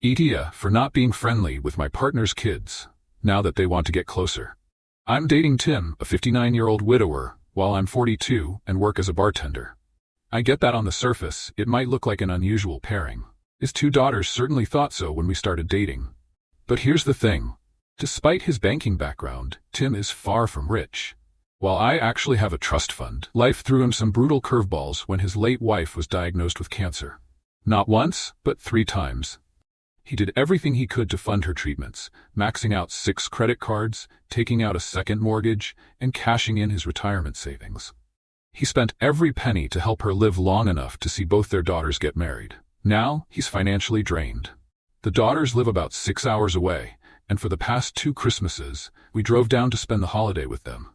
AITA for not being friendly with my partner's kids, now that they want to get closer. I'm dating Tim, a 59-year-old widower, while I'm 42 and work as a bartender. I get that on the surface, it might look like an unusual pairing. His two daughters certainly thought so when we started dating. But here's the thing. Despite his banking background, Tim is far from rich. While I actually have a trust fund, life threw him some brutal curveballs when his late wife was diagnosed with cancer. Not once, but 3 times. He did everything he could to fund her treatments, maxing out 6 credit cards, taking out a second mortgage, and cashing in his retirement savings. He spent every penny to help her live long enough to see both their daughters get married. Now, he's financially drained. The daughters live about 6 hours away, and for the past 2 Christmases, we drove down to spend the holiday with them.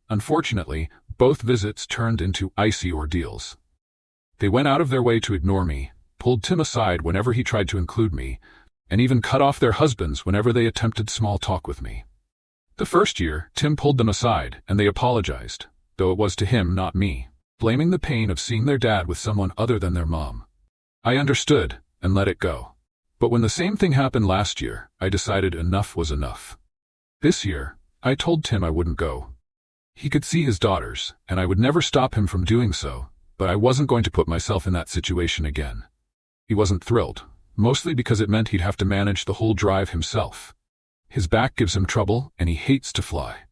Unfortunately, both visits turned into icy ordeals. They went out of their way to ignore me, pulled Tim aside whenever he tried to include me, and even cut off their husbands whenever they attempted small talk with me. The first year, Tim pulled them aside, and they apologized, though it was to him, not me, blaming the pain of seeing their dad with someone other than their mom. I understood, and let it go. But when the same thing happened last year, I decided enough was enough. This year, I told Tim I wouldn't go. He could see his daughters, and I would never stop him from doing so, but I wasn't going to put myself in that situation again. He wasn't thrilled, mostly because it meant he'd have to manage the whole drive himself. His back gives him trouble, and he hates to fly.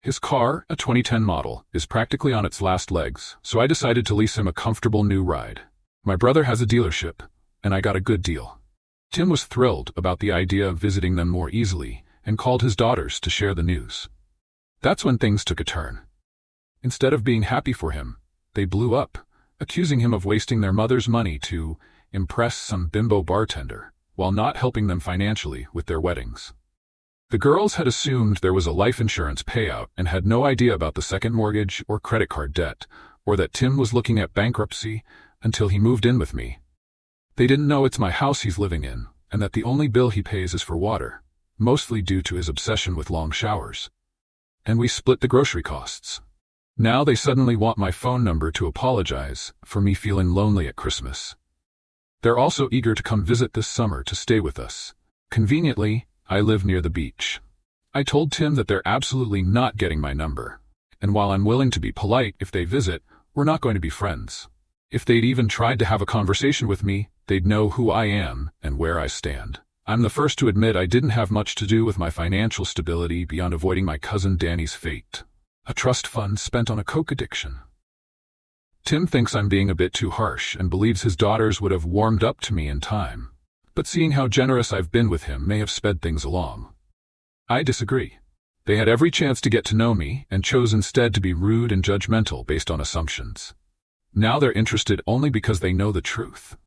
His car, a 2010 model, is practically on its last legs, so I decided to lease him a comfortable new ride. My brother has a dealership, and I got a good deal. Tim was thrilled about the idea of visiting them more easily, and called his daughters to share the news. That's when things took a turn. Instead of being happy for him, they blew up, accusing him of wasting their mother's money to impress some bimbo bartender, while not helping them financially with their weddings. The girls had assumed there was a life insurance payout and had no idea about the second mortgage or credit card debt, or that Tim was looking at bankruptcy until he moved in with me. They didn't know it's my house he's living in, and that the only bill he pays is for water, mostly due to his obsession with long showers. And we split the grocery costs. Now they suddenly want my phone number to apologize for me feeling lonely at Christmas. They're also eager to come visit this summer to stay with us. Conveniently, I live near the beach. I told Tim that they're absolutely not getting my number, and while I'm willing to be polite if they visit, we're not going to be friends. If they'd even tried to have a conversation with me, they'd know who I am and where I stand. I'm the first to admit I didn't have much to do with my financial stability beyond avoiding my cousin Danny's fate. A trust fund spent on a coke addiction. Tim thinks I'm being a bit too harsh and believes his daughters would have warmed up to me in time. But seeing how generous I've been with him may have sped things along. I disagree. They had every chance to get to know me and chose instead to be rude and judgmental based on assumptions. Now they're interested only because they know the truth.